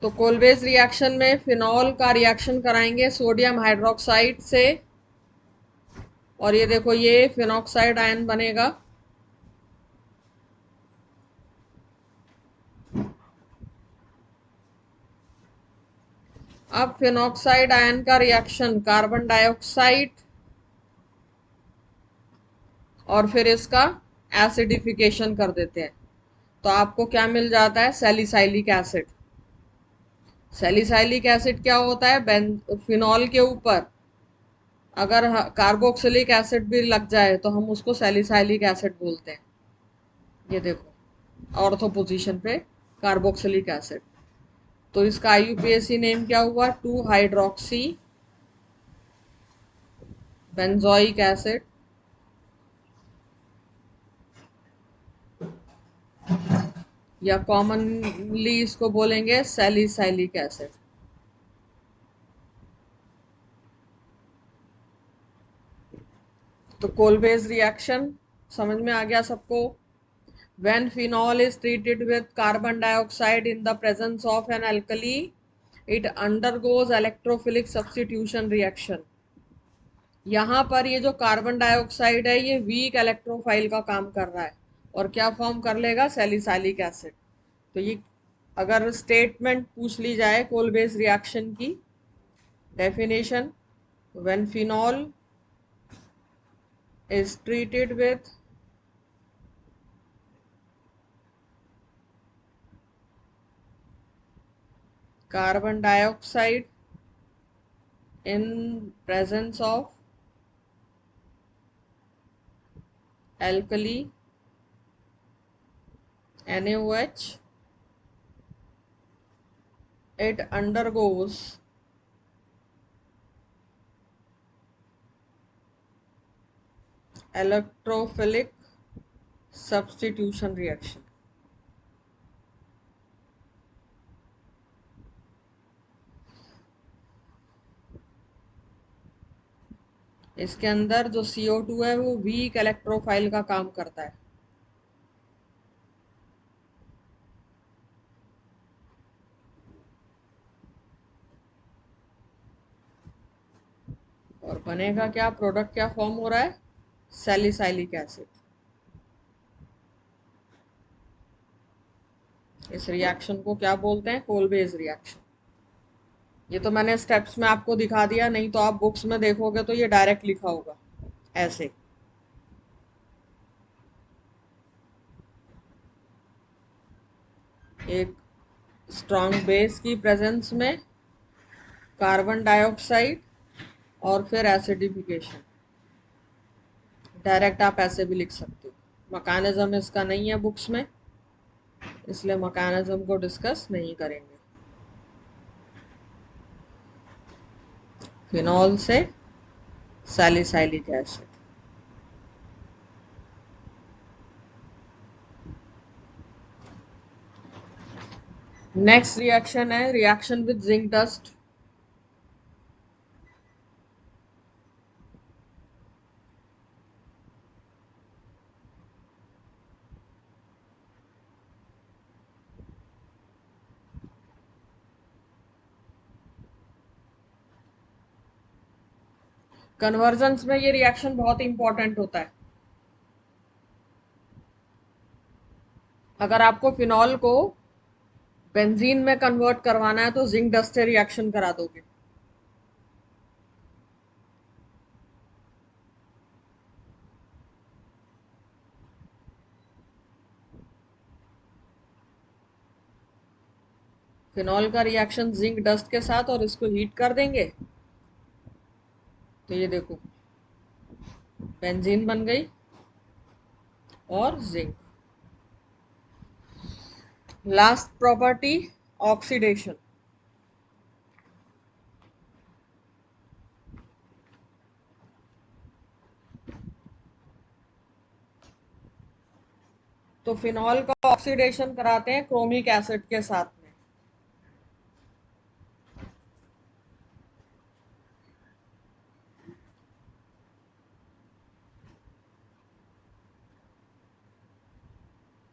तो Kolbe's reaction में phenol का रिएक्शन कराएंगे सोडियम हाइड्रोक्साइड से, और ये देखो ये फिनॉक्साइड आयन बनेगा। अब फिनॉक्साइड आयन का रिएक्शन कार्बन डाइऑक्साइड और फिर इसका एसिडिफिकेशन कर देते हैं, तो आपको क्या मिल जाता है, सैलिसाइलिक एसिड। सैलिसाइलिक एसिड क्या होता है, फिनॉल के ऊपर अगर कार्बोक्सिलिक एसिड भी लग जाए तो हम उसको सैलिसाइलिक एसिड बोलते हैं। ये देखो ऑर्थो पोजीशन पे कार्बोक्सिलिक एसिड, तो इसका आईयूपीएसी नेम क्या हुआ, 2 हाइड्रोक्सी बेंजोइक एसिड, या कॉमनली इसको बोलेंगे सैलिसाइलिक एसिड। तो कोलवेज रिएक्शन समझ में आ गया सबको। When phenol is treated with carbon dioxide in the presence of an alkali, it undergoes electrophilic substitution reaction. यहाँ पर ये जो कार्बन डाइऑक्साइड है ये वीक इलेक्ट्रोफाइल का काम कर रहा है और क्या फॉर्म कर लेगा, सैलिसाइलिक एसिड। तो ये अगर स्टेटमेंट पूछ ली जाए कोलवेज रिएक्शन की definition, when phenol is treated with carbon dioxide in presence of alkali NaOH, it undergoes electrophilic substitution reaction. इसके अंदर जो CO2 है वो वीक इलेक्ट्रोफाइल का काम करता है। और बनेगा क्या, प्रोडक्ट क्या फॉर्म हो रहा है, सैलिसाइलिक एसिड। इस रिएक्शन को क्या बोलते हैं, कोलवेज रिएक्शन। ये तो मैंने स्टेप्स में आपको दिखा दिया, नहीं तो आप बुक्स में देखोगे तो ये डायरेक्ट लिखा होगा ऐसे। एक स्ट्रॉन्ग बेस की प्रेजेंस में कार्बन डाइऑक्साइड और फिर एसिडिफिकेशन, डायरेक्ट आप ऐसे भी लिख सकते हो। मैकेनिज्म इसका नहीं है बुक्स में, इसलिए मैकेनिज्म को डिस्कस नहीं करेंगे। फिनॉल से सैलिसाइलिक एसिड। नेक्स्ट रिएक्शन है reaction with zinc dust. Convergence में ये रिएक्शन बहुत इंपॉर्टेंट होता है। अगर आपको फिनॉल को बेंजीन में कन्वर्ट करवाना है तो जिंक डस्ट से रिएक्शन करा दोगे। फिनॉल का रिएक्शन जिंक डस्ट के साथ, और इसको हीट कर देंगे तो ये देखो बेंजीन बन गई और जिंक। Last property, oxidation. तो फिनॉल का ऑक्सीडेशन कराते हैं क्रोमिक एसिड के साथ में।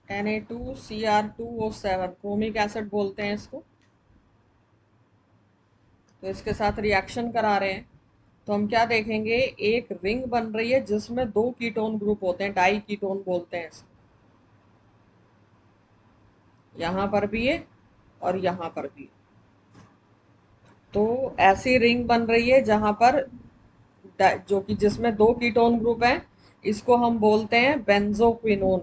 Na2Cr2O7 क्रोमिक एसिड बोलते हैं इसको। तो इसके साथ रिएक्शन करा रहे हैं, तो हम क्या देखेंगे, एक रिंग बन रही है जिसमें दो कीटोन ग्रुप होते हैं, डाई कीटोन बोलते हैं इसको। यहाँ पर भी है और यहाँ पर भी है। तो ऐसी रिंग बन रही है जहां पर जो कि जिसमें दो कीटोन ग्रुप हैं, इसको हम बोलते हैं बेंजोक्विनोन।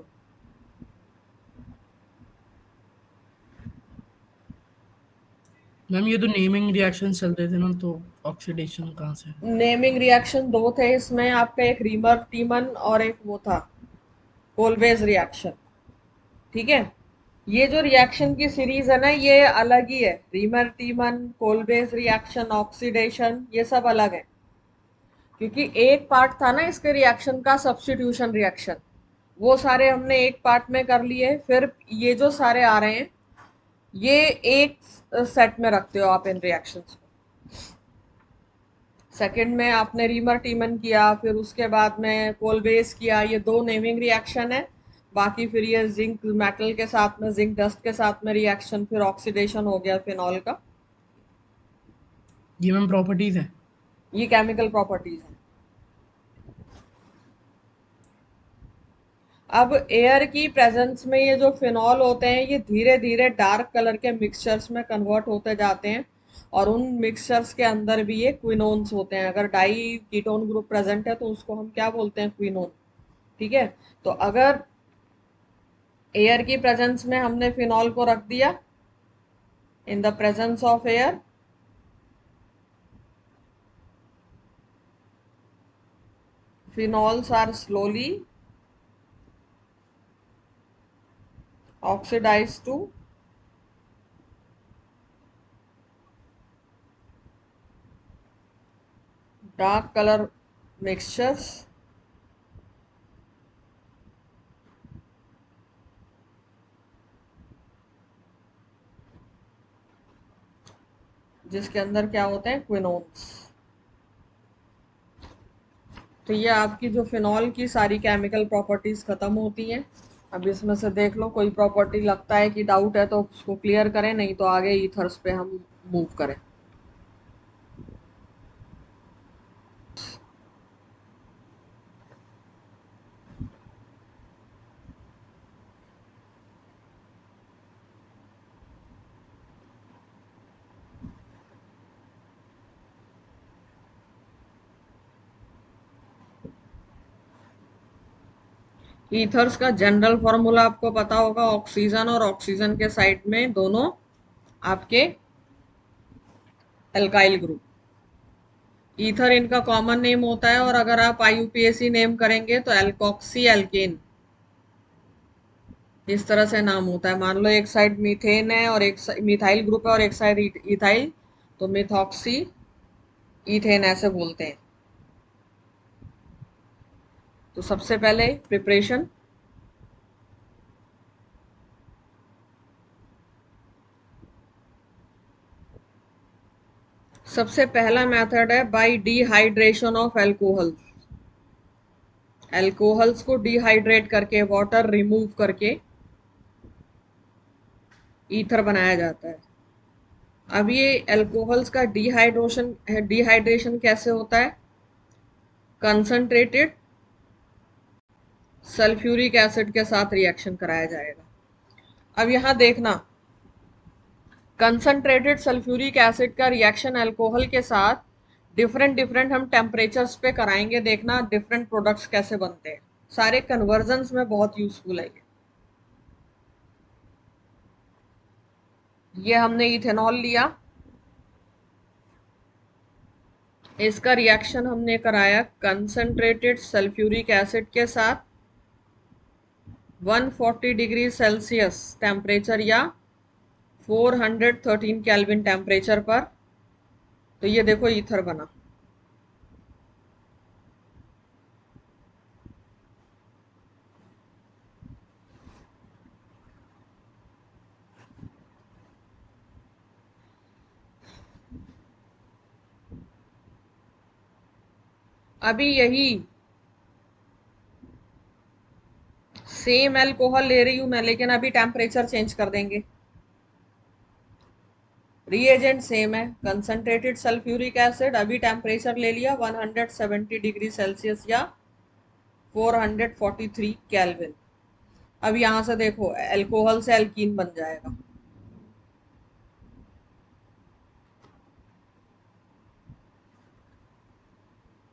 मैम ये तो नेमिंग रिएक्शन चल रहे थे ना, तो ऑक्सीडेशन कहाँ से? नेमिंग रिएक्शन दो थे इसमें आपका, एक रीमर टीमन और एक वो था कोलवेज रिएक्शन। ठीक है, ये जो रिएक्शन की सीरीज है ना, ये अलग ही है। रीमर टीमन, कोलवेज रिएक्शन, ऑक्सीडेशन, ये सब अलग है। क्योंकि एक पार्ट था ना इसके रिएक्शन का, सब्स्टिट्यूशन रिएक्शन, वो सारे हमने एक पार्ट में कर लिए। फिर ये जो सारे आ रहे हैं, ये एक सेट में रखते हो आप इन रिएक्शंस को। सेकंड में आपने रीमर टीमन किया, फिर उसके बाद में कोलबेस किया, ये दो नेमिंग रिएक्शन है। बाकी फिर ये जिंक मेटल के साथ में, जिंक डस्ट के साथ में रिएक्शन, फिर ऑक्सीडेशन हो गया फिनॉल का। ये मैम प्रॉपर्टीज है। ये केमिकल प्रॉपर्टीज हैं। अब एयर की प्रेजेंस में ये जो फिनॉल होते हैं, ये धीरे धीरे डार्क कलर के मिक्सचर्स में कन्वर्ट होते जाते हैं, और उन मिक्सचर्स के अंदर भी ये क्विनोन्स होते हैं। अगर डाई कीटोन ग्रुप प्रेजेंट है तो उसको हम क्या बोलते हैं, क्विनोन। ठीक है, तो अगर एयर की प्रेजेंस में हमने फिनॉल को रख दिया, in the presence of air, phenols are slowly oxidized to dark color mixtures जिसके अंदर क्या होते हैं, क्विनोन्स। तो ये आपकी जो फिनॉल की सारी केमिकल प्रॉपर्टीज खत्म होती हैं। अब इसमें से देख लो, कोई प्रॉपर्टी लगता है कि डाउट है तो उसको क्लियर करें, नहीं तो आगे ईथर्स पे हम मूव करें। ईथर्स का जनरल फॉर्मूला आपको पता होगा, ऑक्सीजन और ऑक्सीजन के साइड में दोनों आपके एल्काइल ग्रुप। ईथर इनका कॉमन नेम होता है, और अगर आप आईयूपीएसी नेम करेंगे तो एल्कोक्सी एल्केन, इस तरह से नाम होता है। मान लो एक साइड मीथेन है और एक मिथाइल ग्रुप है और एक साइड इथाइल, तो मिथॉक्सी इथेन ऐसे बोलते हैं। तो सबसे पहले प्रिपरेशन, सबसे पहला मेथड है bye dehydration of alcohol. Alcohols को डिहाइड्रेट करके, वाटर रिमूव करके ईथर बनाया जाता है। अब ये एल्कोहल्स का डिहाइड्रेशन कैसे होता है, कंसंट्रेटेड सल्फ्यूरिक एसिड के साथ रिएक्शन कराया जाएगा। अब यहां देखना, कंसंट्रेटेड सल्फ्यूरिक एसिड का रिएक्शन अल्कोहल के साथ डिफरेंट डिफरेंट हम टेम्परेचर्स पे कराएंगे। देखना डिफरेंट प्रोडक्ट्स कैसे बनते हैं, सारे कन्वर्जन्स में बहुत यूजफुल है ये हमने इथेनॉल लिया, इसका रिएक्शन हमने कराया कंसंट्रेटेड सल्फ्यूरिक एसिड के साथ 140 डिग्री सेल्सियस टेम्परेचर या 413 केल्विन टेम्परेचर पर। तो ये देखो ईथर बना। अभी यही सेम अल्कोहल ले रही हूं मैं, लेकिन अभी टेम्परेचर चेंज कर देंगे। रिएजेंट सेम है, कंसंट्रेटेड सल्फ्यूरिक एसिड, अभी टेम्परेचर ले लिया 170 डिग्री सेल्सियस या 443 केल्विन। अब यहां से देखो अल्कोहल से एल्कीन बन जाएगा।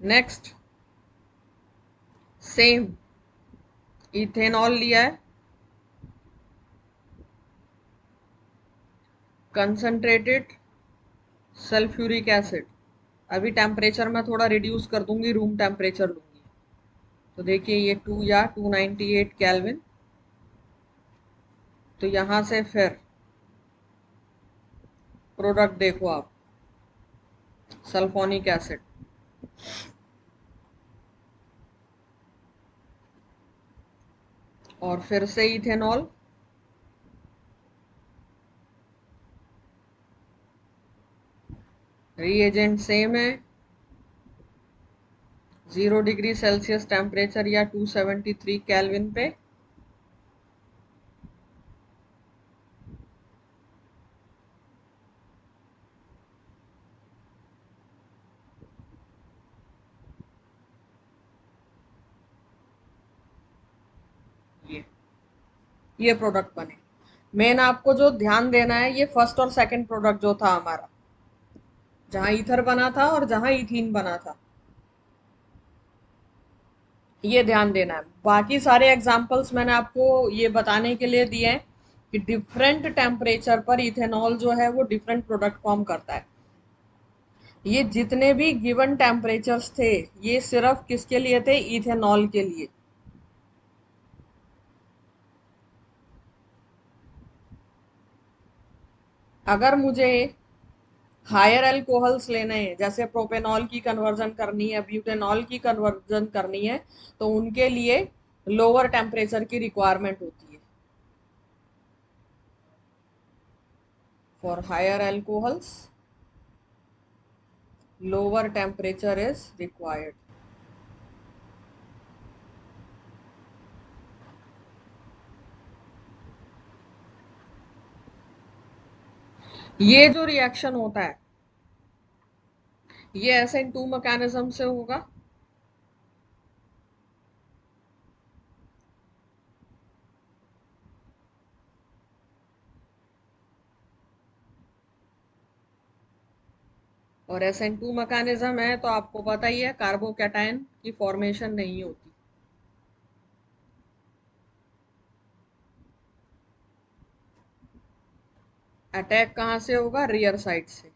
नेक्स्ट सेम इथेनॉल लिया है, कंसंट्रेटेड सल्फ्यूरिक एसिड, अभी टेम्परेचर मैं थोड़ा रिड्यूस कर दूंगी, रूम टेम्परेचर लूंगी। तो देखिए ये 2 या 298 केल्विन। तो यहां से फिर प्रोडक्ट देखो आप, सल्फोनिक एसिड, और फिर से इथेनॉल, रिएजेंट सेम है, 0 डिग्री सेल्सियस टेम्परेचर या 273 केल्विन पे। ये ये प्रोडक्ट बने। मेन आपको जो ध्यान देना है, ये फर्स्ट और सेकंड प्रोडक्ट जो था हमारा, जहां ईथर बना था और जहां इथीन बना था, ये ध्यान देना है। बाकी सारे एग्जाम्पल्स मैंने आपको ये बताने के लिए दिए हैं कि डिफरेंट टेम्परेचर पर इथेनॉल जो है वो डिफरेंट प्रोडक्ट फॉर्म करता है। ये जितने भी गिवन टेम्परेचर्स थे, ये सिर्फ किसके लिए थे? इथेनॉल के लिए। अगर मुझे हायर अल्कोहल्स लेने हैं, जैसे प्रोपेनॉल की कन्वर्जन करनी है, ब्यूटेनॉल की कन्वर्जन करनी है, तो उनके लिए लोअर टेम्परेचर की रिक्वायरमेंट होती है। For higher alcohols lower temperature is required. ये जो रिएक्शन होता है, ये SN2 मैकेनिज्म से होगा। और SN2 मैकेनिज्म है तो आपको पता ही है, कार्बोकैटायन की फॉर्मेशन नहीं होती। अटैक कहाँ से होगा? रियर साइड से।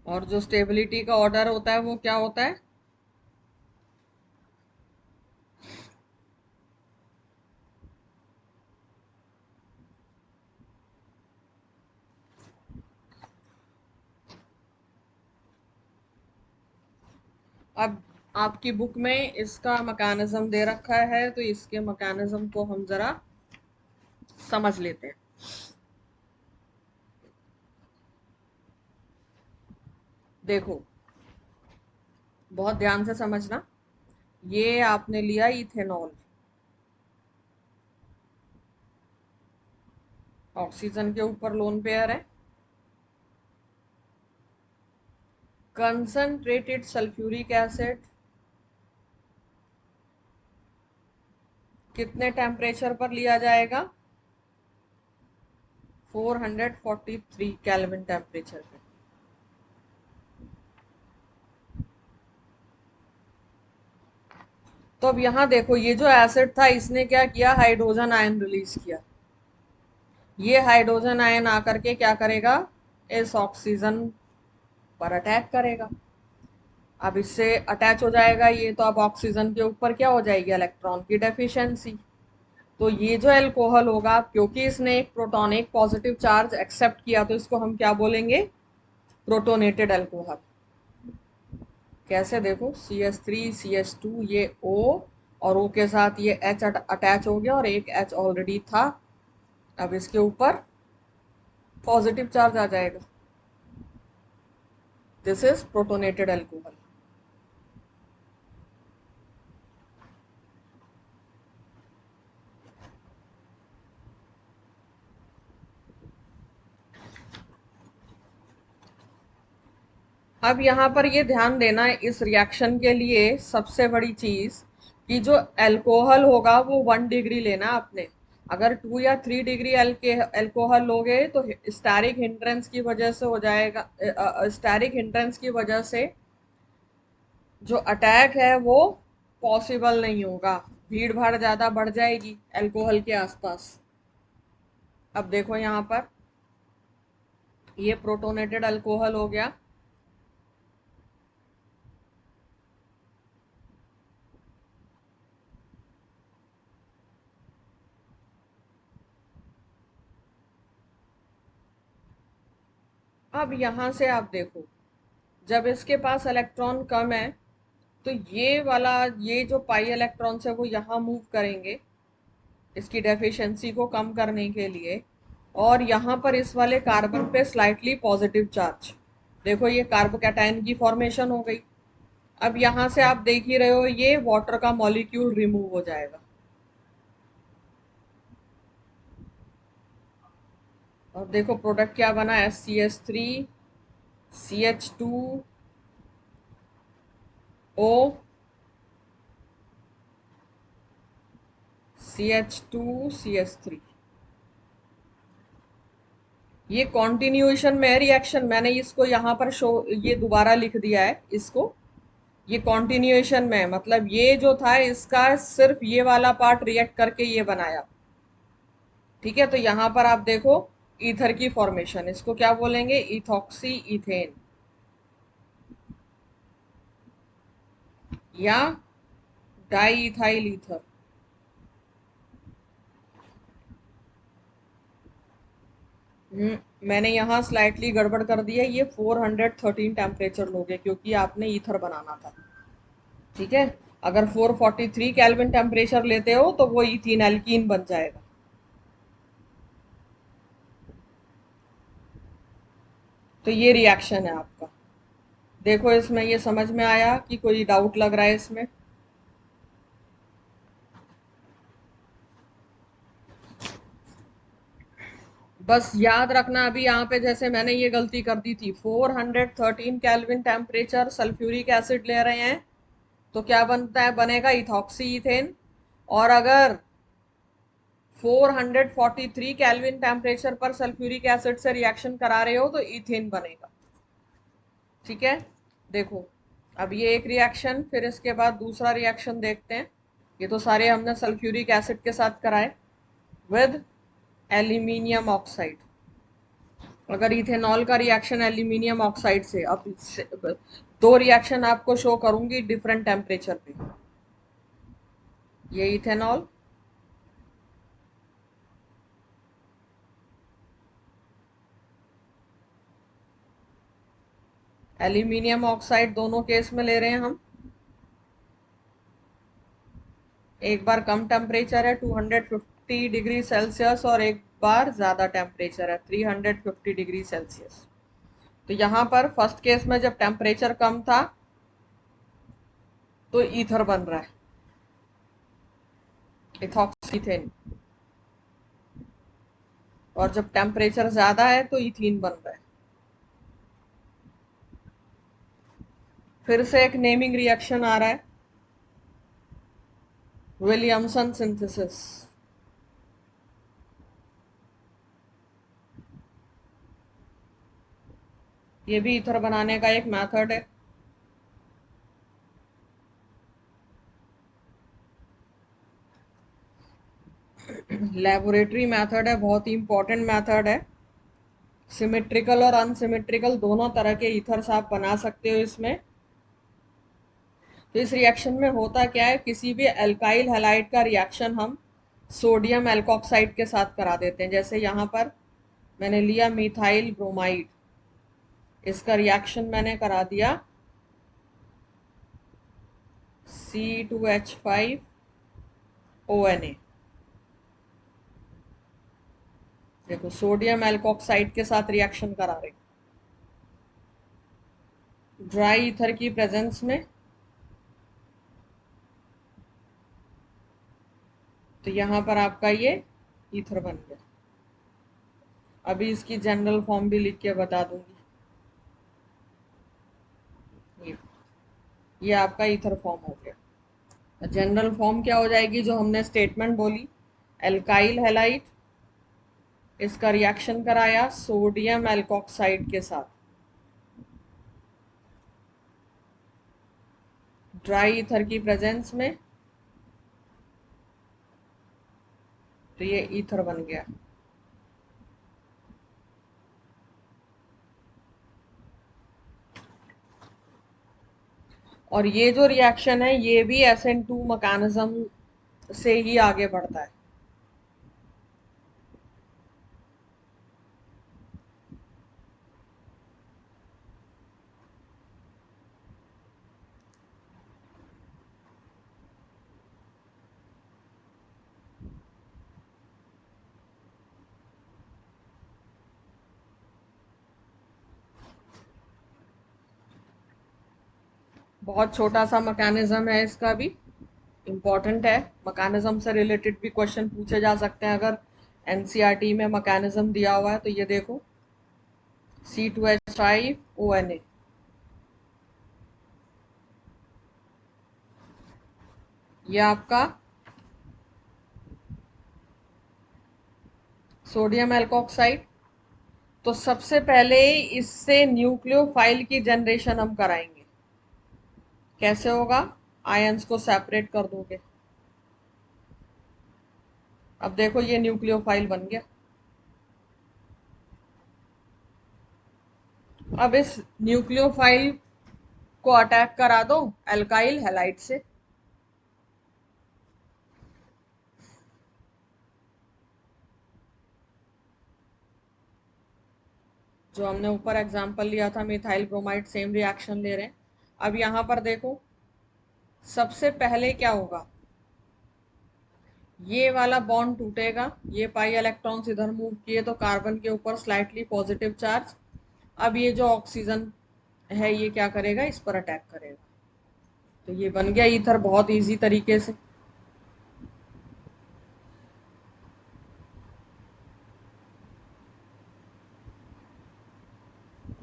और जो स्टेबिलिटी का ऑर्डर होता है वो क्या होता है? अब आपकी बुक में इसका मैकेनिज्म दे रखा है, तो इसके मैकेनिज्म को हम जरा समझ लेते हैं। देखो, बहुत ध्यान से समझना। ये आपने लिया इथेनॉल, ऑक्सीजन के ऊपर लोन पेयर है, कंसंट्रेटेड सल्फ्यूरिक एसिड कितने टेम्परेचर पर लिया जाएगा? 443 केल्विन टेम्परेचर पे। तो अब यहां देखो, ये जो एसिड था इसने क्या किया? हाइड्रोजन आयन रिलीज किया। ये हाइड्रोजन आयन आकर के क्या करेगा? इस ऑक्सीजन पर अटैक करेगा। अब इससे अटैच हो जाएगा ये, तो अब ऑक्सीजन के ऊपर क्या हो जाएगी? इलेक्ट्रॉन की डेफिशिएंसी। तो ये जो अल्कोहल होगा, क्योंकि इसने एक प्रोटॉन, एक पॉजिटिव चार्ज एक्सेप्ट किया, तो इसको हम क्या बोलेंगे? Protonated alcohol. कैसे? देखो, CH3 CH2, ये O, और O के साथ ये H अटैच हो गया और एक H ऑलरेडी था। अब इसके ऊपर पॉजिटिव चार्ज आ जाएगा। This is protonated alcohol. अब यहाँ पर ये ध्यान देना है इस रिएक्शन के लिए सबसे बड़ी चीज कि जो अल्कोहल होगा वो 1 डिग्री लेना आपने। अगर 2 या 3 डिग्री अल्कोहल लोगे तो स्टैरिक हिंड्रेंस की वजह से हो जाएगा। स्टैरिक हिंड्रेंस की वजह से जो अटैक है वो पॉसिबल नहीं होगा। भीड़ भाड़ ज्यादा बढ़ जाएगी अल्कोहल के आसपास। अब देखो यहाँ पर ये प्रोटोनेटेड अल्कोहल हो गया। अब यहां से आप देखो जब इसके पास इलेक्ट्रॉन कम है तो ये वाला ये जो पाई इलेक्ट्रॉन्स है वो यहाँ मूव करेंगे इसकी डेफिशिएंसी को कम करने के लिए। और यहाँ पर इस वाले कार्बन पे स्लाइटली पॉजिटिव चार्ज, देखो ये कार्बोकैटायन की फॉर्मेशन हो गई। अब यहाँ से आप देख ही रहे हो ये वाटर का मॉलिक्यूल रिमूव हो जाएगा। और देखो प्रोडक्ट क्या बना, SCH3 CH2O CH2CH3। ये कॉन्टिन्यूएशन में रिएक्शन, मैंने इसको यहाँ पर शो ये दोबारा लिख दिया है इसको। ये कॉन्टिन्यूएशन में मतलब ये जो था इसका सिर्फ ये वाला पार्ट रिएक्ट करके ये बनाया। ठीक है, तो यहाँ पर आप देखो ईथर की फॉर्मेशन, इसको क्या बोलेंगे, इथॉक्सी इथेन या डाई इथाइल ईथर। मैंने यहाँ स्लाइटली गड़बड़ कर दी है, ये 413 टेम्परेचर लोगे क्योंकि आपने ईथर बनाना था। ठीक है, अगर 443 केल्विन टेम्परेचर लेते हो तो वो इथीन एल्कीन बन जाएगा। तो ये रिएक्शन है आपका। देखो इसमें ये समझ में आया कि कोई डाउट लग रहा है इसमें? बस याद रखना अभी यहाँ पे जैसे मैंने ये गलती कर दी थी, 413 केल्विन टेम्परेचर सल्फ्यूरिक एसिड ले रहे हैं तो क्या बनता है, बनेगा इथॉक्सी इथेन। और अगर 443 केल्विन टेम्परेचर पर सल्फ्यूरिक एसिड से रिएक्शन करा रहे हो तो इथेन बनेगा। ठीक है, देखो अब ये एक रिएक्शन, फिर इसके बाद दूसरा रिएक्शन देखते हैं। ये तो सारे हमने सल्फ्यूरिक एसिड के साथ कराए विद एल्यूमिनियम ऑक्साइड। अगर इथेनॉल का रिएक्शन एल्यूमिनियम ऑक्साइड से, अब दो रिएक्शन आपको शो करूंगी डिफरेंट टेम्परेचर पे। ये इथेनॉल, एल्यूमिनियम ऑक्साइड, दोनों केस में ले रहे हैं हम। एक बार कम टेम्परेचर है 250 डिग्री सेल्सियस और एक बार ज्यादा टेम्परेचर है 350 डिग्री सेल्सियस। तो यहाँ पर फर्स्ट केस में जब टेम्परेचर कम था तो ईथर बन रहा है, इथॉक्सीथेन। और जब टेम्परेचर ज्यादा है तो इथीन बन रहा है। फिर से एक नेमिंग रिएक्शन आ रहा है, विलियमसन सिंथेसिस। ये भी ईथर बनाने का एक मेथड है। लेबोरेटरी मेथड है, बहुत ही इंपॉर्टेंट मेथड है। सिमेट्रिकल और अनसिमेट्रिकल दोनों तरह के ईथर्स आप बना सकते हो इसमें। तो इस रिएक्शन में होता क्या है, किसी भी अल्काइल हैलाइड का रिएक्शन हम सोडियम एल्कोक्साइड के साथ करा देते हैं। जैसे यहाँ पर मैंने लिया मिथाइल ब्रोमाइड, इसका रिएक्शन मैंने करा दिया C2H5ONA। देखो सोडियम एल्कोक्साइड के साथ रिएक्शन करा रहे ड्राई ईथर की प्रेजेंस में। तो यहाँ पर आपका ये ईथर बन गया। अभी इसकी जनरल फॉर्म भी लिख के बता दूंगी। ये आपका ईथर फॉर्म हो गया। जनरल फॉर्म क्या हो जाएगी जो हमने स्टेटमेंट बोली, एल्काइल हैलाइड, इसका रिएक्शन कराया सोडियम एल्कोक्साइड के साथ ड्राई ईथर की प्रेजेंस में, तो ये ईथर बन गया। और ये जो रिएक्शन है ये भी SN2 मैकेनिज्म से ही आगे बढ़ता है। बहुत छोटा सा मैकेनिज्म है, इसका भी इम्पोर्टेंट है। मैकेनिज्म से रिलेटेड भी क्वेश्चन पूछे जा सकते हैं अगर एनसीईआरटी में मैकेनिज्म दिया हुआ है तो। ये देखो C2H5ONA, ये आपका सोडियम एल्कोक्साइड। तो सबसे पहले इससे न्यूक्लियोफाइल की जनरेशन हम कराएंगे। कैसे होगा? आयंस को सेपरेट कर दोगे। अब देखो ये न्यूक्लियोफाइल बन गया। अब इस न्यूक्लियोफाइल को अटैक करा दो एल्काइल हैलाइड से। जो हमने ऊपर एग्जांपल लिया था मिथाइल ब्रोमाइड, सेम रिएक्शन ले रहे हैं। अब यहां पर देखो सबसे पहले क्या होगा, ये वाला बॉन्ड टूटेगा, ये पाई इलेक्ट्रॉन्स इधर मूव किए तो कार्बन के ऊपर स्लाइटली पॉजिटिव चार्ज। अब ये जो ऑक्सीजन है ये क्या करेगा, इस पर अटैक करेगा। तो ये बन गया ईथर बहुत इजी तरीके से।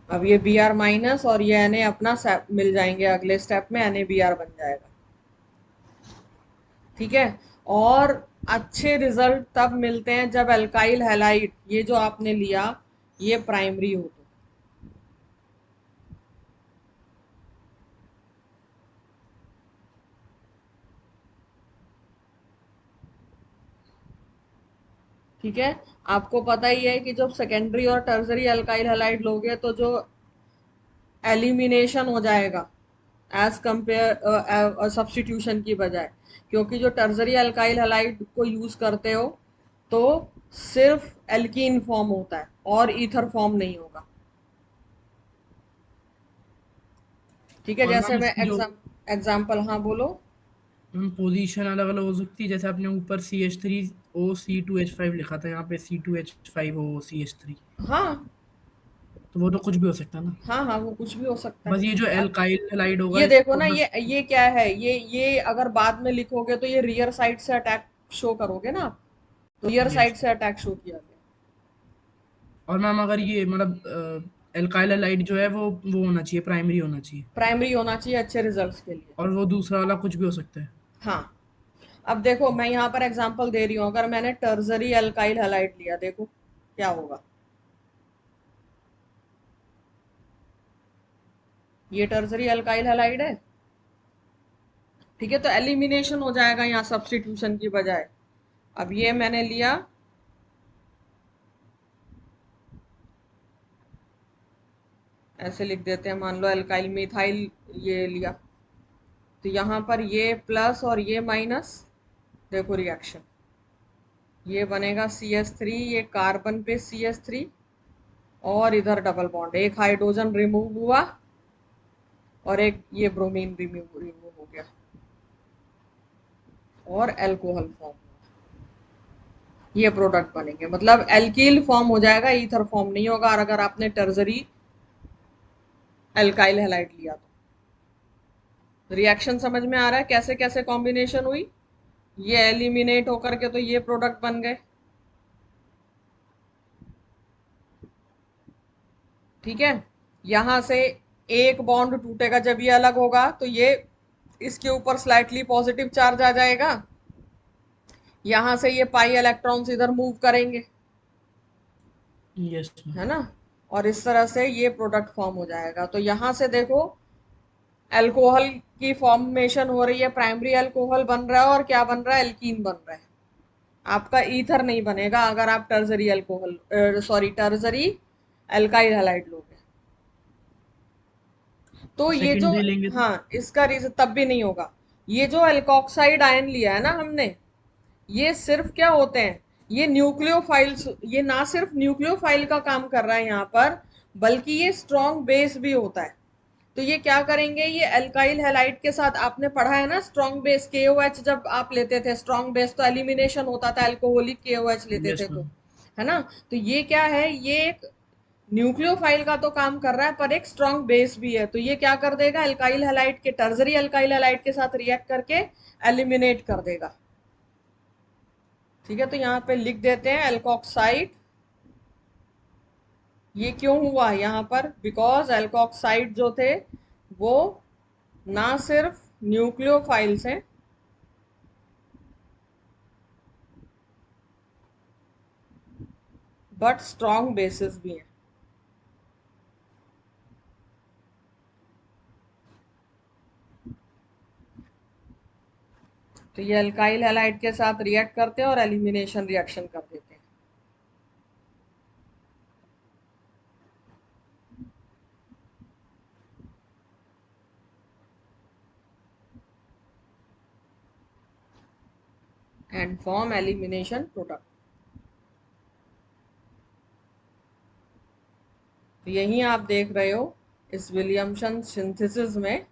अब ये Br- और ये Na अपना मिल जाएंगे, अगले स्टेप में NaBr बन जाएगा। ठीक है। और अच्छे रिजल्ट तब मिलते हैं जब अल्काइल हैलाइड, ये जो आपने लिया, ये प्राइमरी हो तो। ठीक है। आपको पता ही है कि जब सेकेंडरी और टर्सरी अल्काइल हैलाइड लोगे तो जो एलिमिनेशन हो जाएगा एज कंपेयर सब्स्टिट्यूशन की बजाय, क्योंकि जो टर्सरी अल्काइल हैलाइड को यूज करते हो तो सिर्फ एल्कीन फॉर्म होता है और ईथर फॉर्म नहीं होगा। ठीक है, और जैसे मैम मैं इसकी जो एग्जाम्पल, हाँ बोलो। पोजीशन अलग अलग हो सकती है, जैसे आपने ऊपर CH3O C2H5 लिखा था, यहाँ पे C2H5OCH3, हाँ तो वो तो कुछ भी हो सकता है ना। हाँ हाँ, वो कुछ भी हो सकता है। बस ये जो अब एल्काइल हैलाइड होगा ये देखो इसको ना, बस। ये क्या है, ये अगर बाद में लिखोगे तो ये रियर साइड से अटैक शो करोगे ना आप, तो रियर यस। साइड से अटैक शो किया गया। और मैम अगर ये मतलब एल्काइल हैलाइड जो है वो होना चाहिए, प्राइमरी होना चाहिए, प्राइमरी होना चाहिए अच्छे रिजल्ट्स के लिए। और वो दूसरा वाला कुछ भी हो सकता है। हाँ। अब देखो मैं यहाँ पर एग्जांपल दे रही हूँ, अगर मैंने टर्जरी अल्काइल हैलाइड लिया, देखो क्या होगा। ये टर्जरी अल्काइल हैलाइड है। ठीक है, तो एलिमिनेशन हो जाएगा यहाँ सब्स्टिट्यूशन की बजाय। अब ये मैंने लिया, ऐसे लिख देते हैं, मान लो अल्काइल मिथाइल ये लिया, तो यहाँ पर ये प्लस और ये माइनस, देखो रिएक्शन, ये बनेगा CH3, ये कार्बन पे CH3, और इधर डबल बॉन्ड, एक हाइड्रोजन रिमूव हुआ और एक ये ब्रोमीन रिमूव हो गया और अल्कोहल फॉर्म, ये प्रोडक्ट बनेंगे। मतलब एल्कील फॉर्म हो जाएगा, ईथर फॉर्म नहीं होगा। और अगर आपने टर्जरी अल्काइल हैलाइड लिया तो रिएक्शन समझ में आ रहा है कैसे कैसे कॉम्बिनेशन हुई, ये एलिमिनेट होकर के तो ये प्रोडक्ट बन गए। ठीक है, यहां से एक बॉन्ड टूटेगा जब ये अलग होगा, तो ये इसके ऊपर स्लाइटली पॉजिटिव चार्ज आ जाएगा, यहां से ये पाई इलेक्ट्रॉन्स इधर मूव करेंगे, यस मैम। है ना। और इस तरह से ये प्रोडक्ट फॉर्म हो जाएगा। तो यहां से देखो अल्कोहल की फॉर्मेशन हो रही है, प्राइमरी अल्कोहल बन रहा है और क्या बन रहा है, एल्कीन बन रहा है। आपका ईथर नहीं बनेगा अगर आप टर्जरी अल्कोहल सॉरी टर्जरी अल्काइल हैलाइड लोगे। तो ये जो, सेकेंडरी लेंगे तो? हाँ इसका रीजन तब भी नहीं होगा। ये जो एल्कोक्साइड आयन लिया है ना हमने, ये सिर्फ क्या होते हैं, ये न्यूक्लियोफाइल्स, ये ना सिर्फ न्यूक्लियोफाइल का काम कर रहा है यहाँ पर, बल्कि ये स्ट्रॉन्ग बेस भी होता है। तो ये क्या करेंगे, ये अल्काइल हैलाइड के साथ, आपने पढ़ा है ना स्ट्रॉन्ग बेस KOH जब आप लेते थे, स्ट्रॉन्ग बेस तो एलिमिनेशन होता था, अल्कोहलिक KOH लेते यस थे तो, मैम। है ना। तो ये क्या है, ये एक न्यूक्लियोफाइल का तो काम कर रहा है पर एक स्ट्रॉन्ग बेस भी है। तो ये क्या कर देगा, अल्काइल हैलाइड के, टर्जरी अल्काइल हैलाइड के साथ रिएक्ट करके एलिमिनेट कर देगा। ठीक है, तो यहाँ पे लिख देते हैं एल्कोक्साइड। ये क्यों हुआ यहाँ पर, बिकॉज एल्कोक्साइड जो थे वो ना सिर्फ न्यूक्लियोफाइल्स हैं, बट स्ट्रॉन्ग बेसिस भी हैं। तो ये अल्काइल हैलाइड के साथ रिएक्ट करते हैं और एलिमिनेशन रिएक्शन कर देते हैं। And form elimination product. तो यही आप देख रहे हो इस विलियमसन सिंथेसिस में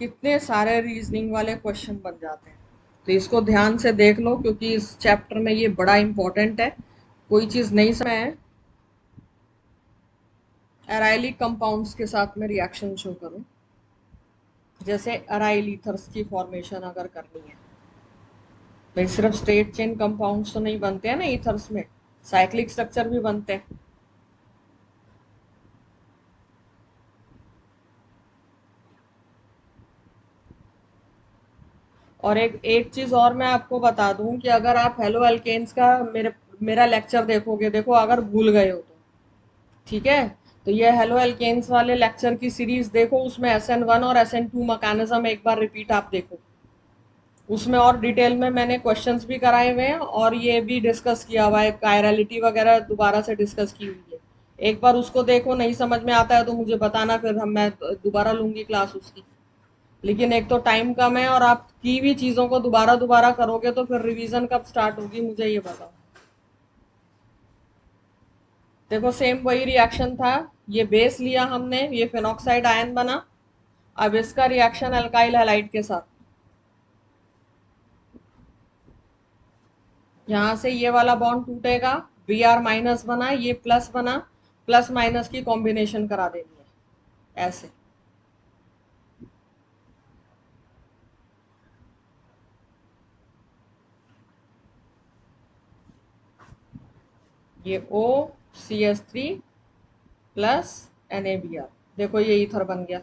कितने सारे रीजनिंग वाले क्वेश्चन बन जाते हैं। तो इसको ध्यान से देख लो क्योंकि इस चैप्टर में ये बड़ा इंपॉर्टेंट है। कोई चीज नहीं समझ है, एराइलिक कंपाउंड्स के साथ में रिएक्शन शो करूं, जैसे अराइल ईथर्स की फॉर्मेशन अगर करनी है, भाई सिर्फ स्ट्रेट चेन कंपाउंड्स तो नहीं बनते हैं ना ईथर्स में, साइक्लिक स्ट्रक्चर भी बनते हैं। और एक एक चीज और मैं आपको बता दूं कि अगर आप हेलो अल्केन्स का मेरा लेक्चर देखोगे, देखो अगर भूल गए हो तो, ठीक है, तो ये हेलो एल्केन्स वाले लेक्चर की सीरीज देखो, उसमें SN1 और SN2 मैकेनिज्म एक बार रिपीट आप देखो, उसमें और डिटेल में मैंने क्वेश्चंस भी कराए हुए हैं और ये भी डिस्कस किया हुआ है, कायरलिटी वगैरह दोबारा से डिस्कस की हुई है। एक बार उसको देखो, नहीं समझ में आता है तो मुझे बताना, फिर हम मैं दोबारा लूंगी क्लास उसकी। लेकिन एक तो टाइम कम है और आप की भी चीजों को दोबारा दोबारा करोगे तो फिर रिवीजन कब स्टार्ट होगी, मुझे ये बताओ। देखो सेम वही रिएक्शन था, ये बेस लिया हमने, ये फिनॉक्साइड आयन बना, अब इसका रिएक्शन अल्काइल हैलाइड के साथ, यहाँ से ये वाला बॉन्ड टूटेगा, Br- बना, ये प्लस बना, प्लस माइनस की कॉम्बिनेशन करा देनी है ऐसे। ये OCH3 प्लस NaBr, देखो ये ईथर बन गया,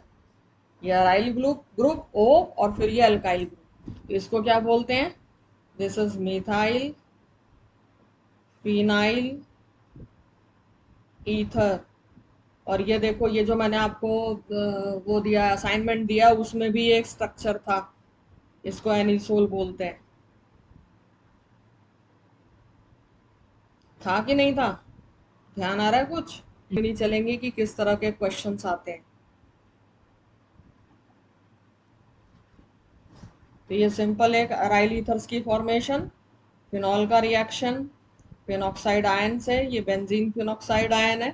ये अराइल ग्रुप ग्रुप O और फिर ये अल्काइल ग्रुप, तो इसको क्या बोलते हैं, this is methyl phenyl ether. और ये देखो, ये जो मैंने आपको वो दिया असाइनमेंट दिया, उसमें भी एक स्ट्रक्चर था, इसको एनिसोल बोलते हैं। था कि नहीं था, ध्यान आ रहा है कुछ, नहीं चलेंगे कि किस तरह के क्वेश्चंस आते हैं। तो ये सिंपल एक अराइल ईथर्स की फॉर्मेशन, फिनॉल का रिएक्शन फिनॉक्साइड आयन से, ये बेंजीन फिनॉक्साइड आयन है,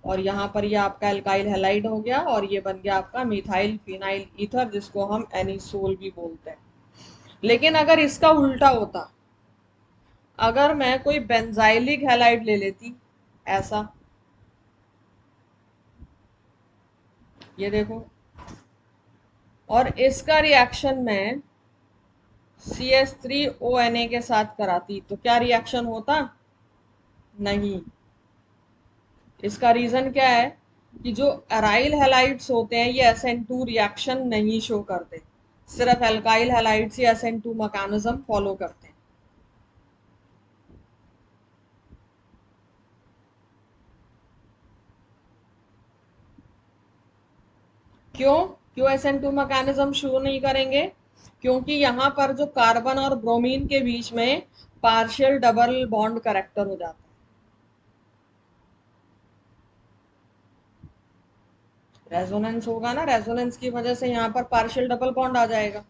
और यहाँ पर ये आपका एल्काइल हैलाइड हो गया और ये बन गया आपका मिथाइल फिनाइल ईथर, जिसको हम एनिसोल भी बोलते हैं। लेकिन अगर इसका उल्टा होता, अगर मैं कोई बेंजाइलिक हैलाइड ले लेती ऐसा, ये देखो, और इसका रिएक्शन में CH3ONA के साथ कराती, तो क्या रिएक्शन होता, नहीं। इसका रीजन क्या है, कि जो अराइल हैलाइड्स होते हैं ये SN2 रिएक्शन नहीं शो करते, सिर्फ एल्काइल हैलाइड्स ही SN2 मैकेनिज्म फॉलो करते हैं। क्यों क्यों SN2 मैकेनिज्म शो नहीं करेंगे? क्योंकि यहाँ पर जो कार्बन और ब्रोमीन के बीच में पार्शियल डबल बॉन्ड करेक्टर हो जाता है। रेजोनेंस होगा ना, रेजोनेंस की वजह से यहाँ पर पार्शियल डबल बॉन्ड आ जाएगा।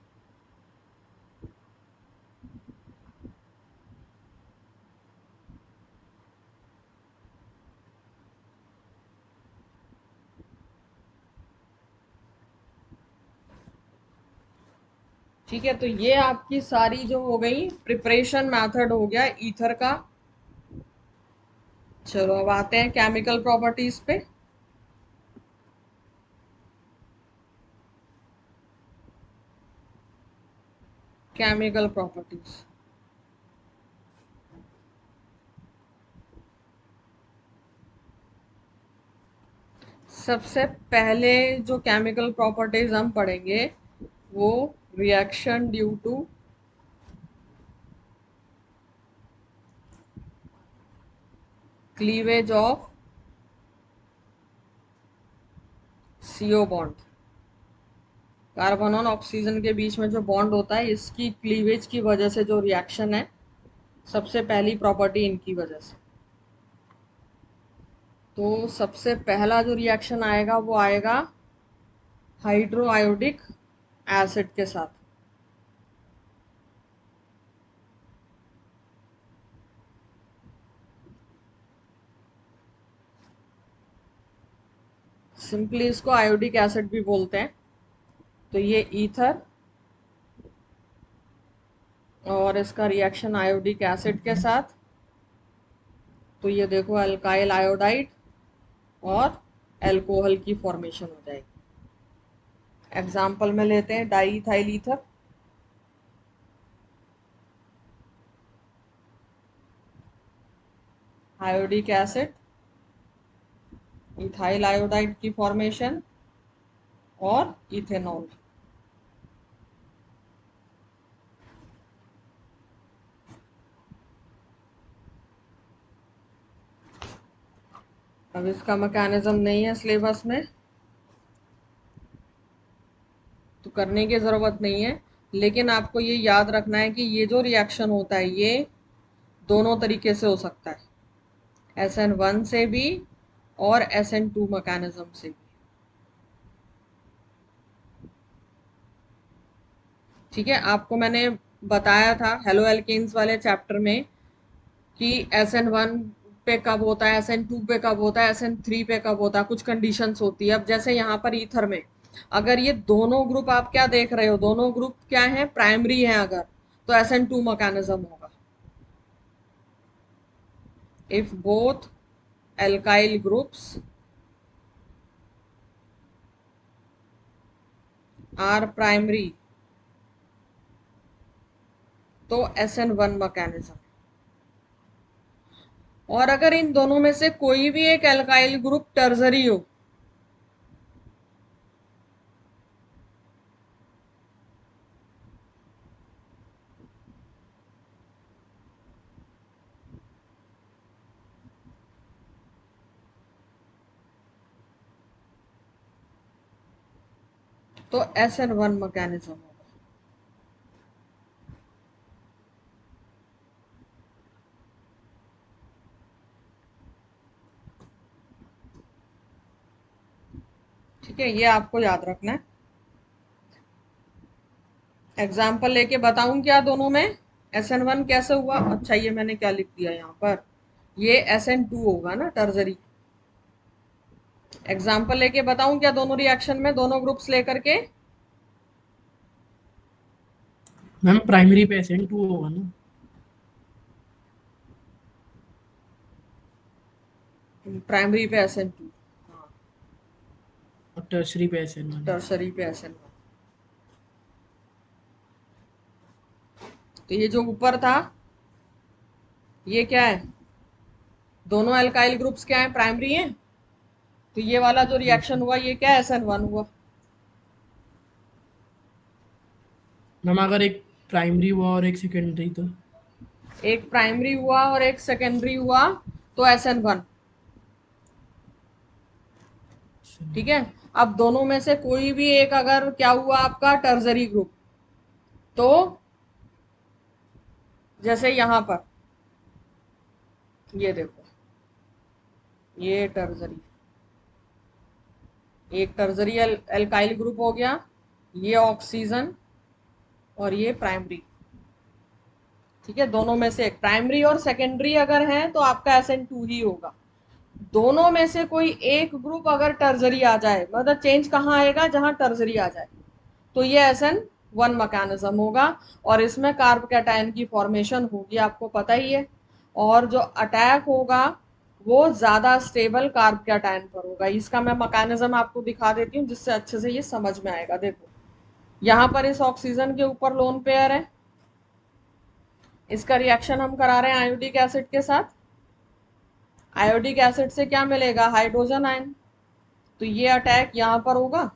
ठीक है, तो ये आपकी सारी जो हो गई प्रिपरेशन मेथड हो गया ईथर का। चलो अब आते हैं केमिकल प्रॉपर्टीज पे। केमिकल प्रॉपर्टीज, सबसे पहले जो केमिकल प्रॉपर्टीज हम पढ़ेंगे वो reaction due to cleavage of CO bond. Carbon और ऑक्सीजन के बीच में जो बॉन्ड होता है इसकी क्लीवेज की वजह से जो रिएक्शन है, सबसे पहली प्रॉपर्टी इनकी वजह से। तो सबसे पहला जो रिएक्शन आएगा वो आएगा हाइड्रो आयोडिक एसिड के साथ। सिंपली इसको आयोडिक एसिड भी बोलते हैं। तो ये ईथर और इसका रिएक्शन आयोडिक एसिड के साथ, तो ये देखो अल्काइल आयोडाइड और अल्कोहल की फॉर्मेशन हो जाएगी। एग्जाम्पल में लेते हैं diethyl ether, iodic acid, ethyl iodide की फॉर्मेशन और इथेनॉल। अब इसका मैकेनिज्म नहीं है सिलेबस में तो करने की ज़रूरत नहीं है, लेकिन आपको ये याद रखना है कि ये जो रिएक्शन होता है ये दोनों तरीके से हो सकता है, SN1 से भी और SN2 मैकेनिज्म से भी। ठीक है, आपको मैंने बताया था हेलो एल्केन्स वाले चैप्टर में कि SN1 पे कब होता है, SN2 पे कब होता है, SN3 पे कब होता है, कुछ कंडीशंस होती है। अब जैसे यहाँ पर ईथर में अगर ये दोनों ग्रुप आप क्या देख रहे हो, दोनों ग्रुप क्या है, प्राइमरी है अगर, तो SN2 मैकेनिज्म होगा। If both alkyl groups are primary तो SN1 मैकेनिज्म। और अगर इन दोनों में से कोई भी एक एल्काइल ग्रुप टर्जरी हो तो SN1 मैकेनिज्म होगा। ठीक है, ये आपको याद रखना है। एग्जाम्पल लेके बताऊं क्या दोनों में SN1 कैसे हुआ? अच्छा, ये मैंने क्या लिख दिया यहाँ पर, ये SN2 होगा ना टर्जरी। एग्जाम्पल लेके बताऊं क्या दोनों रिएक्शन में, दोनों ग्रुप्स लेकर के? मैम प्राइमरी पे SN2 होगा ना, प्राइमरी पे SN2, हाँ, और टर्शरी पे SN1। टर्सरी पे SN1। तो ये जो ऊपर था ये क्या है, दोनों एल्काइल ग्रुप्स क्या है, प्राइमरी हैं, तो ये वाला जो यस रिएक्शन मैम। हुआ ये क्या SN1 हुआ। मैम अगर एक प्राइमरी हुआ और एक सेकेंडरी तो? एक प्राइमरी हुआ और एक सेकेंडरी हुआ तो SN1। ठीक है। अब दोनों में से कोई भी एक अगर क्या हुआ आपका टर्जरी ग्रुप, तो जैसे यहां पर ये देखो, ये टर्जरी, एक टर्जरी एल्काइल ग्रुप हो गया, ये ऑक्सीजन, और ये प्राइमरी। ठीक है, दोनों में से एक प्राइमरी और सेकेंडरी अगर है तो आपका SN2 ही होगा। दोनों में से कोई एक ग्रुप अगर टर्जरी आ जाए, मतलब चेंज कहाँ आएगा, जहां टर्जरी आ जाए, तो ये SN1 मैकेनिज्म होगा। और इसमें कार्ब कैटायन की फॉर्मेशन होगी, आपको पता ही है। और जो अटैक होगा वो ज्यादा स्टेबल कार्ब कैटायन पर होगा। इसका मैं मैकेनिज्म आपको दिखा देती हूँ जिससे अच्छे से ये समझ में आएगा। देखो, यहाँ पर इस ऑक्सीजन के ऊपर लोन पेयर है, इसका रिएक्शन हम करा रहे हैं आयोडिक एसिड के साथ। आयोडिक एसिड से क्या मिलेगा, हाइड्रोजन आयन। तो ये अटैक यहाँ पर होगा,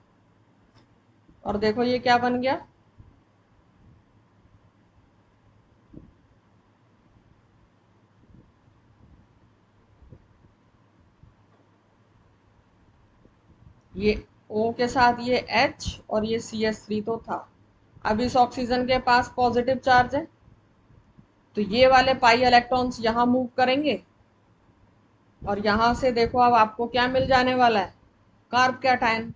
और देखो ये क्या बन गया, ये O के साथ ये H और ये CH3 तो था। अब इस ऑक्सीजन के पास पॉजिटिव चार्ज है, तो ये वाले पाई इलेक्ट्रॉन्स यहाँ मूव करेंगे, और यहां से देखो अब आपको क्या मिल जाने वाला है, कार्ब कैटायन।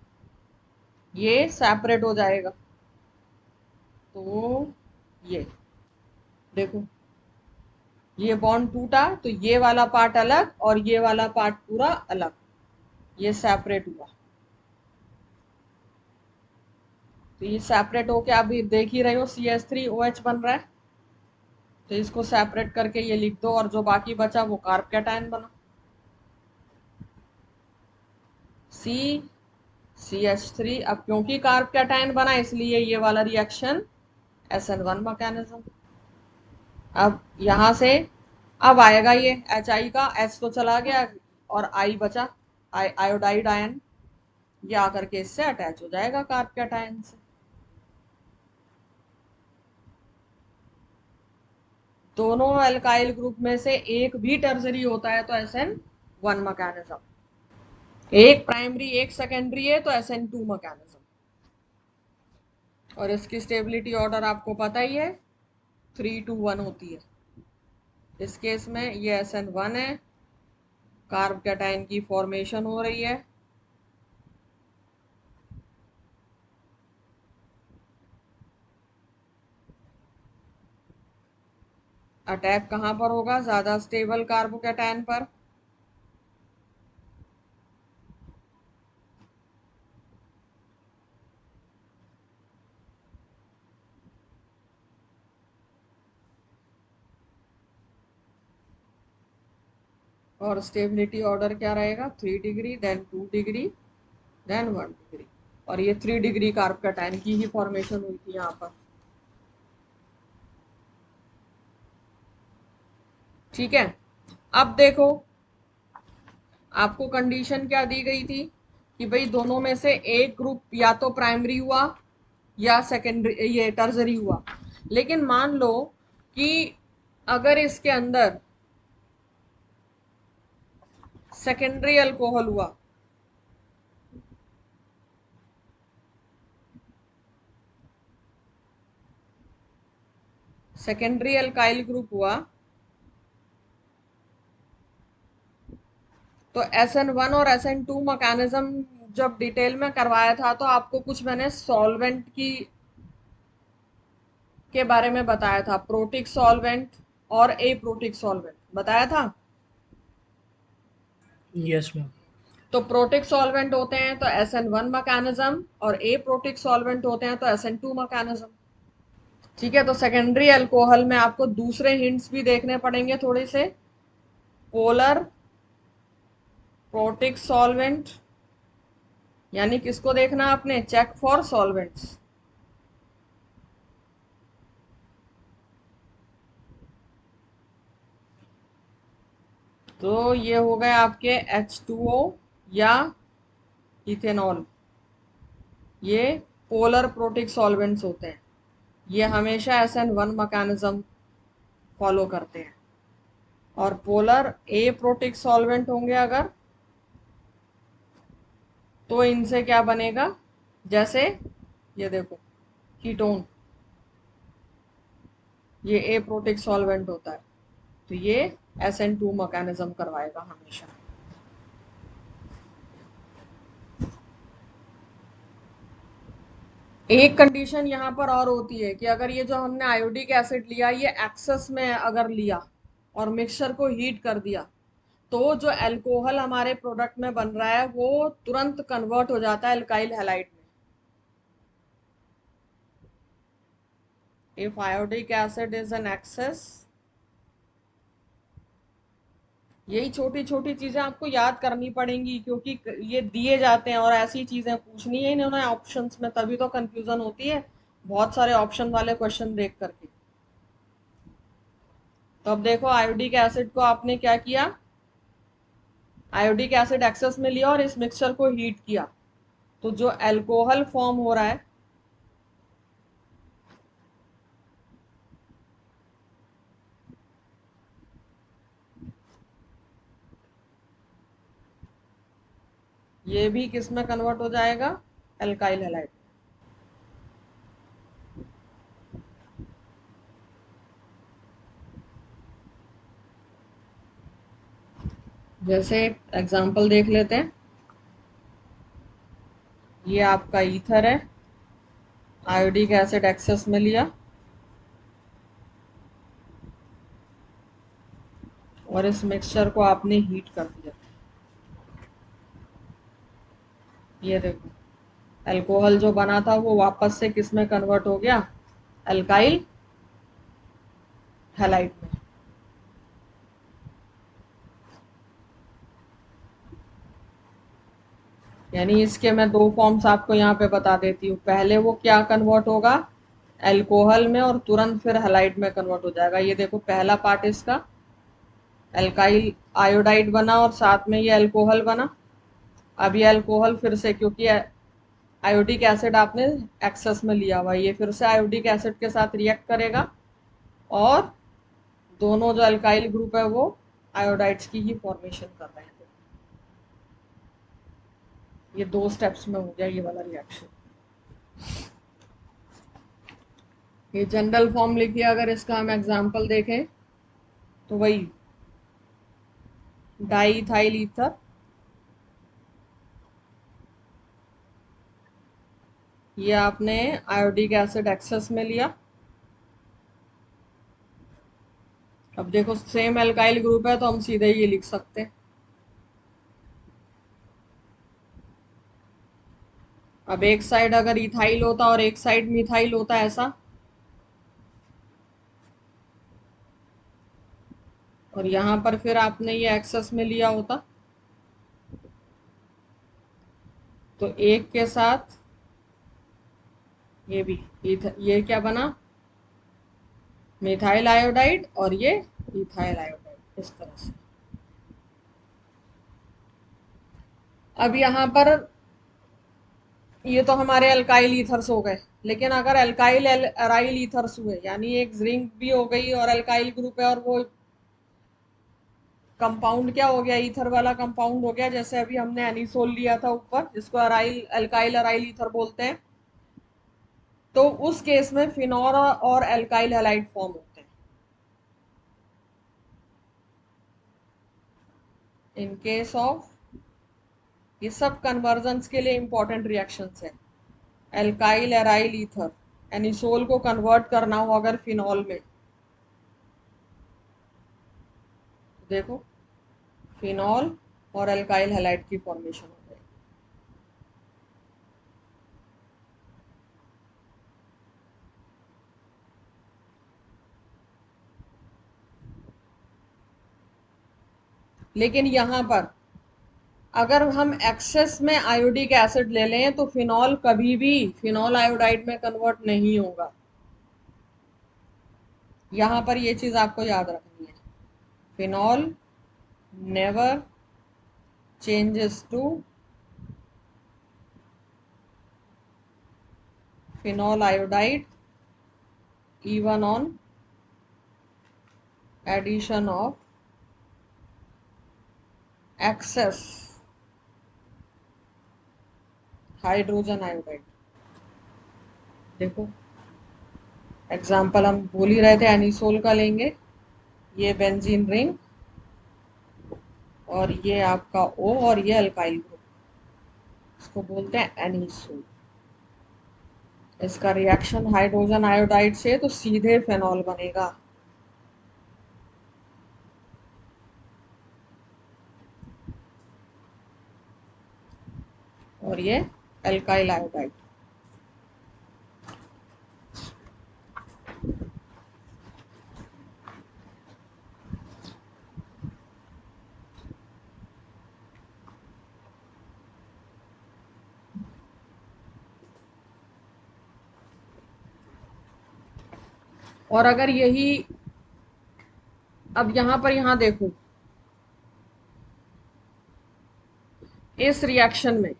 ये सेपरेट हो जाएगा। तो ये देखो, ये बॉन्ड टूटा तो ये वाला पार्ट अलग और ये वाला पार्ट पूरा अलग, ये सेपरेट हुआ। तो ये सेपरेट होके अभी देख ही रहे हो CH3OH बन रहा है। तो इसको सेपरेट करके ये लिख दो, और जो बाकी बचा वो कार्ब कैटायन बना, CH3। अब क्योंकि कार्ब कैटायन बना इसलिए ये वाला रिएक्शन SN1 मैकेनिज्म। अब यहां से अब आएगा ये HI का, H तो चला गया और I बचा, आयोडाइड आयन। ये आकर के इससे अटैच हो जाएगा कार्ब कैटायन से। दोनों एल्काइल ग्रुप में से एक भी टर्जरी होता है तो SN1 मैकेनिज्म, एक प्राइमरी एक सेकेंडरी है तो SN2 मैकेनिज्म। और इसकी स्टेबिलिटी ऑर्डर आपको पता ही है, 3 to 1 होती है। इस केस में ये SN1 है, कार्ब कैटायन की फॉर्मेशन हो रही है। अटैक कहाँ पर होगा, ज्यादा स्टेबल कार्बोकैटायन पर। और स्टेबिलिटी ऑर्डर क्या रहेगा, 3 degree, then 2 degree, then 1 degree. और ये 3 डिग्री कार्ब कैटायन की ही फॉर्मेशन हुई थी यहाँ पर। ठीक है। अब देखो, आपको कंडीशन क्या दी गई थी कि भाई दोनों में से एक ग्रुप या तो प्राइमरी हुआ या सेकेंडरी, ये टर्जरी हुआ। लेकिन मान लो कि अगर इसके अंदर सेकेंडरी अल्कोहल हुआ, सेकेंडरी अल्काइल ग्रुप हुआ, तो SN1 और SN2 मैकेनिज्म जब डिटेल में करवाया था तो आपको कुछ मैंने सॉल्वेंट की के बारे में बताया था, प्रोटिक सॉल्वेंट और एप्रोटिक सॉल्वेंट बताया था। Yes ma'am. तो प्रोटिक सॉल्वेंट होते हैं तो SN1 मैकेनिज्म, और एप्रोटिक सॉल्वेंट होते हैं तो SN2 मैकेनिज्म। ठीक है, तो सेकेंडरी अल्कोहल में आपको दूसरे हिंट्स भी देखने पड़ेंगे थोड़े से। पोलर प्रोटिक सॉल्वेंट, यानी किसको देखना आपने, चेक फॉर सॉल्वेंट्स। तो ये हो गए आपके H2O या इथेनॉल, ये पोलर प्रोटिक सॉल्वेंट्स होते हैं। ये हमेशा SN1 मैकेनिज्म फॉलो करते हैं। और पोलर ए प्रोटिक सॉल्वेंट होंगे अगर, तो इनसे क्या बनेगा, जैसे ये देखो कीटोन, ये ए प्रोटिक सॉल्वेंट होता है, तो ये SN2 मैकेनिज्म करवाएगा हमेशा। एक कंडीशन यहाँ पर और होती है कि अगर ये जो हमने आयोडिक एसिड लिया, ये एक्सेस में अगर लिया और मिक्सचर को हीट कर दिया, तो जो अल्कोहल हमारे प्रोडक्ट में बन रहा है वो तुरंत कन्वर्ट हो जाता है अल्काइल हैलाइड में। If iodic acid is an excess, यही छोटी छोटी चीजें आपको याद करनी पड़ेंगी, क्योंकि ये दिए जाते हैं और ऐसी चीजें पूछनी है इन्होंने ऑप्शंस में, तभी तो कंफ्यूजन होती है बहुत सारे ऑप्शन वाले क्वेश्चन देख करके। तो अब देखो आयोडिक एसिड को आपने क्या किया, आयोडिक एसिड एक्सेस में लिया और इस मिक्सचर को हीट किया, तो जो अल्कोहल फॉर्म हो रहा है, ये भी किस में कन्वर्ट हो जाएगा, अल्काइल हैलाइड। जैसे एग्जांपल देख लेते हैं, ये आपका ईथर है, आयोडिक एसिड एक्सेस में लिया और इस मिक्सचर को आपने हीट कर दिया। ये देखो अल्कोहल जो बना था वो वापस से किस में कन्वर्ट हो गया, अल्काइल हैलाइड में। यानी इसके मैं दो फॉर्म्स आपको यहाँ पे बता देती हूँ, पहले वो क्या कन्वर्ट होगा, अल्कोहल में, और तुरंत फिर हैलाइड में कन्वर्ट हो जाएगा। ये देखो पहला पार्ट इसका अल्काइल आयोडाइड बना और साथ में ये अल्कोहल बना। अब ये अल्कोहल फिर से, क्योंकि आयोडिक एसिड आपने एक्सेस में लिया हुआ, ये फिर से आयोडिक एसिड के साथ रिएक्ट करेगा और दोनों जो अल्काइल ग्रुप है वो आयोडाइड्स की ही फॉर्मेशन कर रहे हैं। ये दो स्टेप्स में हो गया ये वाला रिएक्शन। ये जनरल फॉर्म लिखिए, अगर इसका हम एग्जांपल देखें तो वही डाईइथाइल ईथर, ये आपने आयोडिक एसिड एक्सेस में लिया। अब देखो सेम एल्काइल ग्रुप है तो हम सीधे ये लिख सकते हैं। अब एक साइड अगर इथाइल होता और एक साइड मिथाइल होता ऐसा, और यहाँ पर फिर आपने ये एक्सेस में लिया होता, तो एक के साथ ये भी ये क्या बना, मिथाइल आयोडाइड, और ये इथाइल आयोडाइड, इस तरह से। अब यहाँ पर ये तो हमारे अल्काइल ईथर्स हो गए, लेकिन अगर अल्काइल अराइल ईथर्स हुए, यानी एक जिंक भी हो गई और अल्काइल ग्रुप है, और वो कंपाउंड क्या हो गया, ईथर वाला कंपाउंड हो गया, जैसे अभी हमने एनिसोल लिया था ऊपर, जिसको अराइल अल्काइल अराइल ईथर बोलते हैं, तो उस केस में फिनॉल और अल्काइल हैलाइड फॉर्म होते हैं। इन केस ऑफ, ये सब कन्वर्जन्स के लिए इंपॉर्टेंट रिएक्शंस है। अल्काइल एराइल ईथर, एनिसोल को कन्वर्ट करना हो अगर फिनॉल में, देखो फिनॉल और अल्काइल हैलाइड की फॉर्मेशन हो गई। लेकिन यहाँ पर अगर हम एक्सेस में आयोडिक एसिड ले लें तो फिनॉल कभी भी फिनॉल आयोडाइड में कन्वर्ट नहीं होगा। यहाँ पर ये चीज आपको याद रखनी है, phenol never changes to phenol iodide even on addition of excess hydrogen iodide. देखो एग्जाम्पल हम बोल ही रहे थे, एनिसोल का लेंगे, ये बेंजीन रिंग और ये आपका O और ये अल्काइल ग्रुप, इसको बोलते हैं एनिसोल। इसका रिएक्शन हाइड्रोजन आयोडाइड से तो सीधे फेनॉल बनेगा। और ये अल्काइल आयोडाइड। और अगर यही अब यहां देखो, इस रिएक्शन में,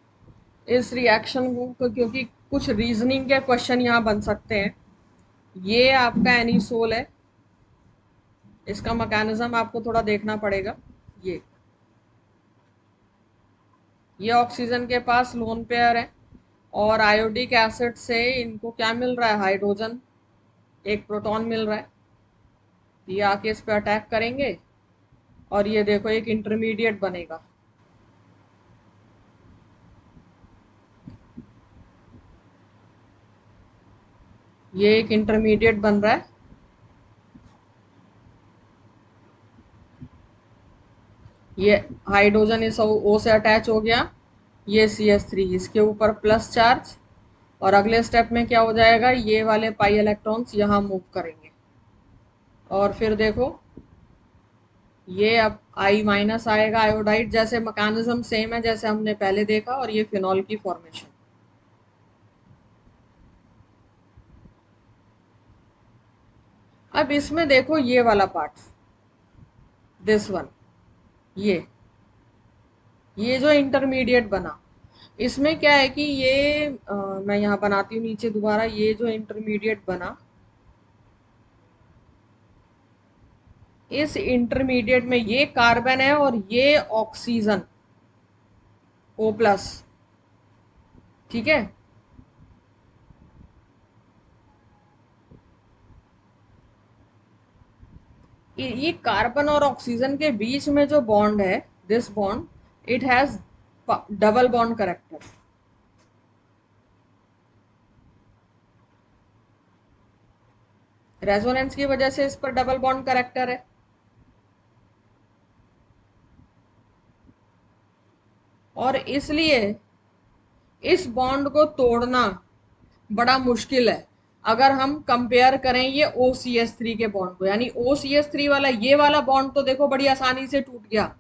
इस रिएक्शन को, क्योंकि कुछ रीजनिंग के क्वेश्चन यहाँ बन सकते हैं। ये आपका एनिसोल है, इसका मैकेनिज्म आपको थोड़ा देखना पड़ेगा। ये ऑक्सीजन के पास लोन पेयर है और आयोडिक एसिड से इनको क्या मिल रहा है, हाइड्रोजन, एक प्रोटॉन मिल रहा है। ये आके इस पे अटैक करेंगे और ये देखो एक इंटरमीडिएट बनेगा। ये एक इंटरमीडिएट बन रहा है। ये हाइड्रोजन इस O से अटैच हो गया, ये CH3 इसके ऊपर प्लस चार्ज, और अगले स्टेप में क्या हो जाएगा, ये वाले पाई इलेक्ट्रॉन्स यहाँ मूव करेंगे और फिर देखो ये अब I माइनस आएगा आयोडाइड, जैसे मैकेनिज्म सेम है जैसे हमने पहले देखा, और ये फिनॉल की फॉर्मेशन। अब इसमें देखो ये वाला पार्ट, दिस वन, ये जो इंटरमीडिएट बना, इसमें क्या है कि ये मैं यहाँ बनाती हूँ नीचे दोबारा, ये जो इंटरमीडिएट बना, इस इंटरमीडिएट में ये कार्बन है और ये ऑक्सीजन O+, ठीक है। ये कार्बन और ऑक्सीजन के बीच में जो बॉन्ड है, this bond, it has double bond character. Resonance की वजह से इस पर डबल बॉन्ड करेक्टर है। और इसलिए इस बॉन्ड को तोड़ना बड़ा मुश्किल है अगर हम कंपेयर करें ये OCH3 के बॉन्ड को। यानी OCH3 वाला, ये वाला बॉन्ड तो देखो बड़ी आसानी से टूट गया,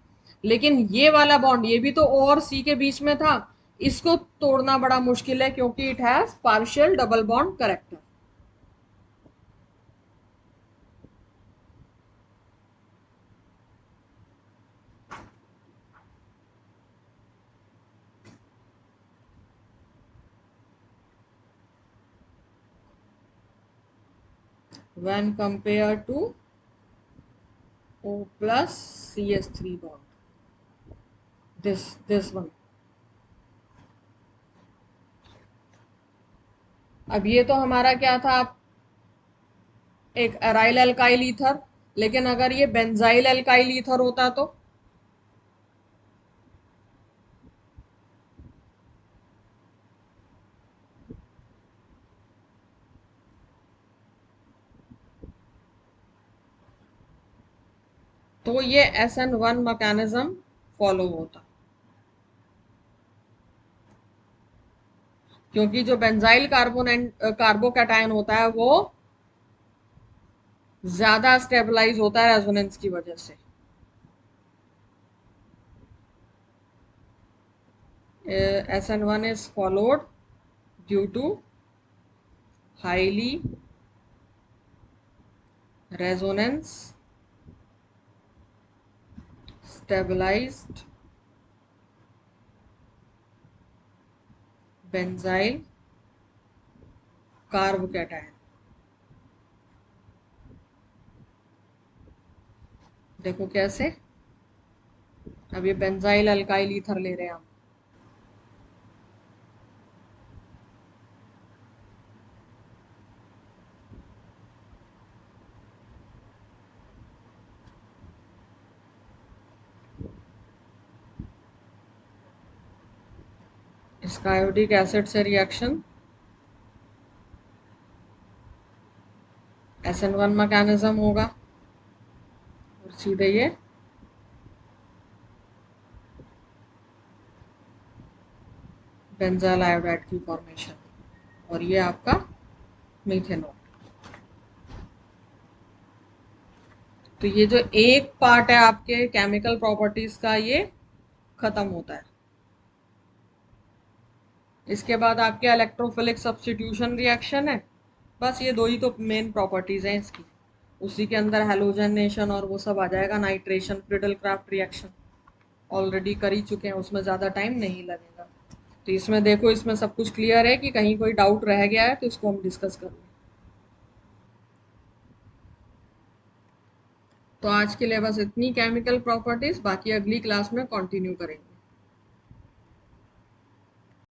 लेकिन ये वाला बॉन्ड, ये भी तो O और C के बीच में था, इसको तोड़ना बड़ा मुश्किल है क्योंकि it has partial double bond character. when compared to O plus CH3 bond, this one। अब ये तो हमारा क्या था, एक एराइल एल्काइल ईथर, लेकिन अगर ये बेंजाइल एल्काइल ईथर होता तो ये SN1 मैकेनिज्म फॉलो होता, क्योंकि जो बेंजाइल कार्बोकैटायन होता है वो ज्यादा स्टेबलाइज होता है रेजोनेंस की वजह से। SN1 is followed due to highly resonance stabilized benzyl carbocation. देखो कैसे, अब ये बेंजाइल अल्काइल ईथर ले रहे हैं हम। इसका आयोडिक एसिड से रिएक्शन SN1 मैकेनिज्म होगा और सीधे ये बेंजाइल आयोडाइड की फॉर्मेशन और ये आपका मीथेनॉल। तो ये जो एक पार्ट है आपके केमिकल प्रॉपर्टीज का, ये खत्म होता है। इसके बाद आपके इलेक्ट्रोफिलिक सब्स्टिट्यूशन रिएक्शन है। बस ये दो ही तो मेन प्रॉपर्टीज हैं इसकी। उसी के अंदर हेलोजनेशन और वो सब आ जाएगा, nitration, Friedel Crafts reaction already कर ही चुके हैं, उसमें ज़्यादा टाइम नहीं लगेगा। तो इसमें देखो, इसमें सब कुछ क्लियर है कि कहीं कोई डाउट रह गया है तो इसको हम डिस्कस कर लें। तो आज के लिए बस इतनी केमिकल प्रॉपर्टीज, बाकी अगली क्लास में कंटिन्यू करेंगे।